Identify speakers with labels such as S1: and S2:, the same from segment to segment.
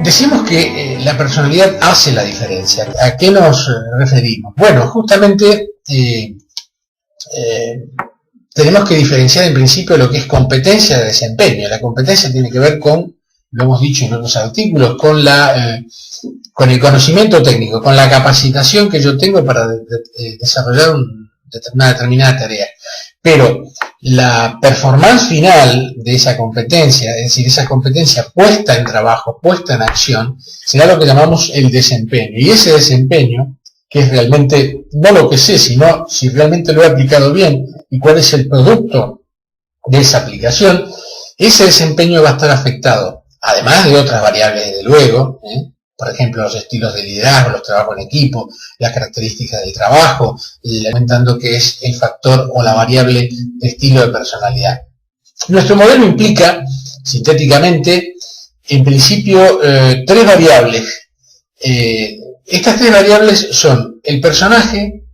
S1: Decimos que la personalidad hace la diferencia. ¿A qué nos referimos? Bueno, justamente tenemos que diferenciar en principio lo que es competencia de desempeño. La competencia tiene que ver con, lo hemos dicho en otros artículos, con el conocimiento técnico, con la capacitación que yo tengo para desarrollar una determinada tarea. Pero la performance final de esa competencia, es decir, esa competencia puesta en trabajo, puesta en acción, será lo que llamamos el desempeño. Y ese desempeño, que es realmente no lo que sé, sino si realmente lo he aplicado bien y cuál es el producto de esa aplicación, ese desempeño va a estar afectado, además de otras variables, desde luego, por ejemplo, los estilos de liderazgo, los trabajos en equipo, las características del trabajo, comentando que es el factor o la variable de estilo de personalidad. Nuestro modelo implica, sintéticamente, en principio, tres variables. Estas tres variables son el personaje,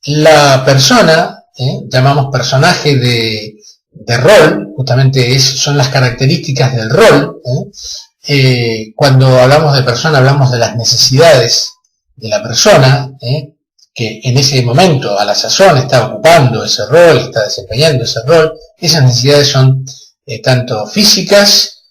S1: la persona, llamamos personaje de rol, justamente son las características del rol. Cuando hablamos de persona hablamos de las necesidades de la persona, que en ese momento a la sazón está ocupando ese rol, está desempeñando ese rol. Esas necesidades son tanto físicas,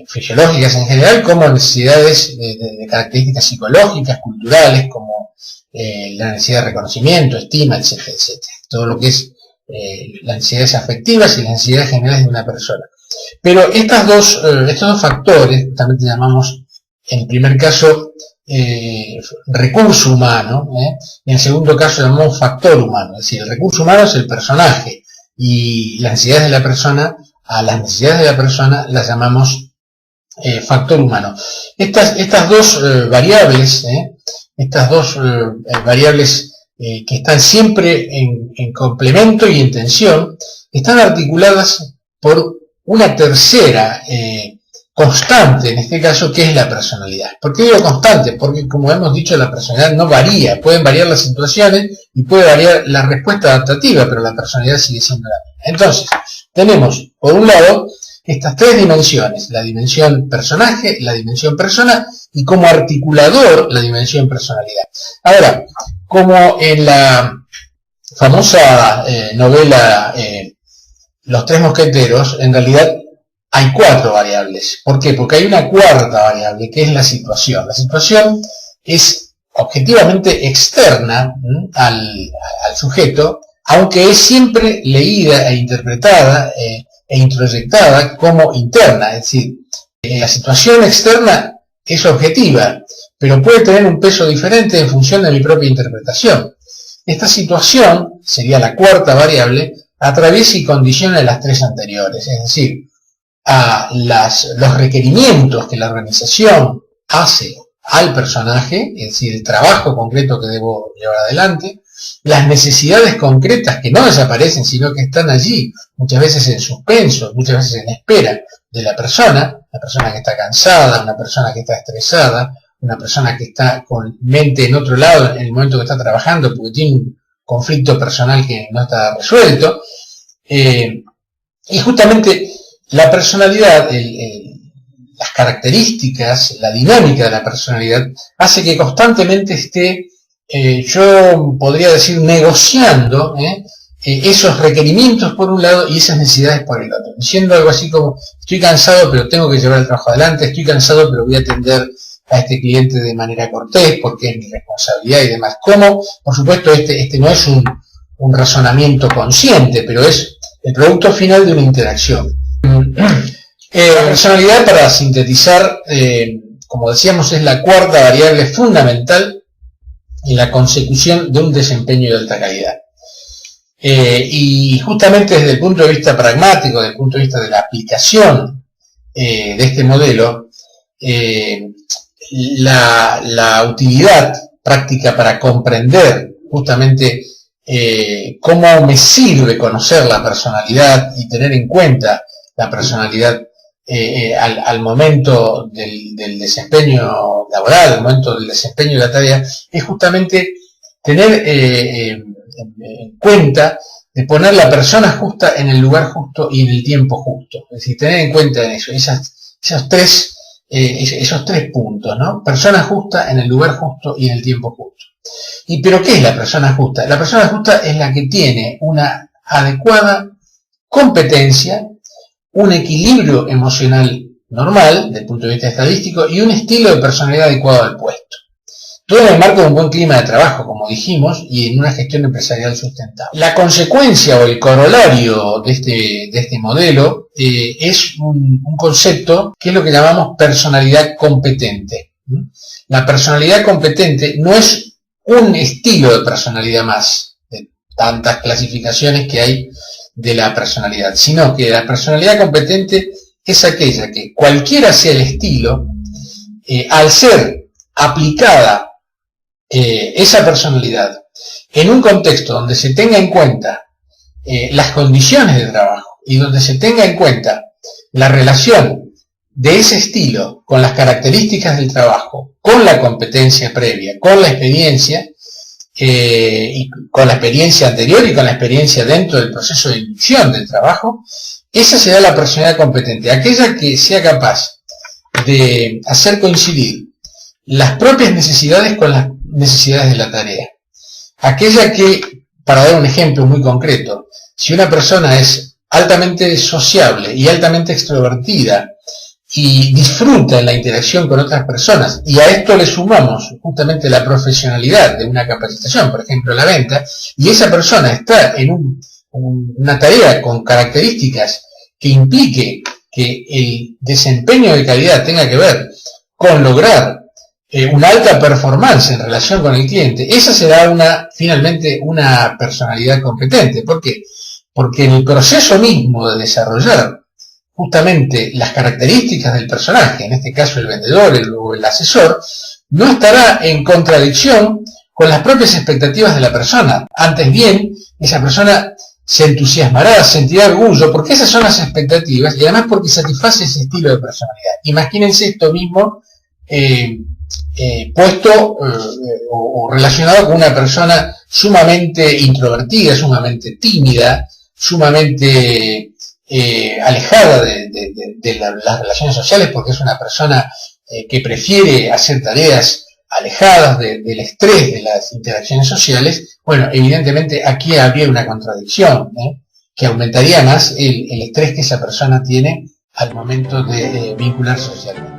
S1: fisiológicas en general, como necesidades de características psicológicas, culturales, como la necesidad de reconocimiento, estima, etcétera, etcétera. Todo lo que es las necesidades afectivas y las necesidades generales de una persona. Pero estos dos factores, también llamamos, en el primer caso, recurso humano, y en el segundo caso llamamos factor humano. Es decir, el recurso humano es el personaje, y las necesidades de la persona, a las necesidades de la persona las llamamos factor humano. Estas dos variables, que están siempre en complemento y en tensión, están articuladas por una tercera constante, en este caso, que es la personalidad. ¿Por qué digo constante? Porque, como hemos dicho, la personalidad no varía. Pueden variar las situaciones y puede variar la respuesta adaptativa, pero la personalidad sigue siendo la misma. Entonces, tenemos, por un lado, estas tres dimensiones: la dimensión personaje, la dimensión persona y, como articulador, la dimensión personalidad. Ahora, como en la famosa novela Los Tres Mosqueteros, en realidad hay cuatro variables. ¿Por qué? Porque hay una cuarta variable, que es la situación. La situación es objetivamente externa al sujeto, aunque es siempre leída e interpretada e introyectada como interna. Es decir, la situación externa es objetiva, pero puede tener un peso diferente en función de mi propia interpretación. Esta situación, sería la cuarta variable, atraviesa y condiciona las tres anteriores, es decir, a los requerimientos que la organización hace al personaje, es decir, el trabajo concreto que debo llevar adelante, las necesidades concretas que no desaparecen, sino que están allí, muchas veces en suspenso, muchas veces en espera de la persona que está cansada, una persona que está estresada, una persona que está con mente en otro lado en el momento que está trabajando porque tiene un conflicto personal que no está resuelto. Y justamente la personalidad, las características, la dinámica de la personalidad hace que constantemente esté, yo podría decir, negociando esos requerimientos por un lado y esas necesidades por el otro, diciendo algo así como: estoy cansado pero tengo que llevar el trabajo adelante, estoy cansado pero voy a atender a este cliente de manera cortés porque es mi responsabilidad y demás. Como, por supuesto, este no es un razonamiento consciente, pero es el producto final de una interacción. La personalidad, para sintetizar, como decíamos, es la cuarta variable fundamental en la consecución de un desempeño de alta calidad. Y justamente desde el punto de vista pragmático, desde el punto de vista de la aplicación de este modelo, la utilidad práctica para comprender justamente cómo me sirve conocer la personalidad y tener en cuenta la personalidad al momento del desempeño laboral, al momento del desempeño de la tarea, es justamente tener en cuenta de poner la persona justa en el lugar justo y en el tiempo justo. Es decir, tener en cuenta en eso, esos tres esos 3 puntos, ¿no? Persona justa en el lugar justo y en el tiempo justo. ¿Pero qué es la persona justa? La persona justa es la que tiene una adecuada competencia, un equilibrio emocional normal, desde el punto de vista estadístico, y un estilo de personalidad adecuado al puesto. Todo en el marco de un buen clima de trabajo, como dijimos, y en una gestión empresarial sustentable. La consecuencia o el corolario de este modelo es un concepto que es lo que llamamos personalidad competente. La personalidad competente no es un estilo de personalidad más, de tantas clasificaciones que hay de la personalidad, sino que la personalidad competente es aquella que, cualquiera sea el estilo, al ser aplicada esa personalidad en un contexto donde se tenga en cuenta las condiciones de trabajo y donde se tenga en cuenta la relación de ese estilo con las características del trabajo, con la competencia previa, con la experiencia, y con la experiencia anterior y con la experiencia dentro del proceso de inducción del trabajo, esa será la personalidad competente, aquella que sea capaz de hacer coincidir las propias necesidades con las necesidades de la tarea. Aquella que, para dar un ejemplo muy concreto, si una persona es altamente sociable y altamente extrovertida y disfruta en la interacción con otras personas, y a esto le sumamos justamente la profesionalidad de una capacitación, por ejemplo la venta, y esa persona está en una tarea con características que implique que el desempeño de calidad tenga que ver con lograr una alta performance en relación con el cliente, esa será finalmente una personalidad competente. ¿Por qué? Porque en el proceso mismo de desarrollar justamente las características del personaje, en este caso el vendedor o el asesor, no estará en contradicción con las propias expectativas de la persona. Antes bien, esa persona se entusiasmará, sentirá orgullo, porque esas son las expectativas y además porque satisface ese estilo de personalidad. Imagínense esto mismo puesto o relacionado con una persona sumamente introvertida, sumamente tímida, sumamente alejada de las relaciones sociales, porque es una persona que prefiere hacer tareas alejadas del estrés de las interacciones sociales. Bueno, evidentemente aquí habría una contradicción, que aumentaría más el estrés que esa persona tiene al momento de vincularse socialmente.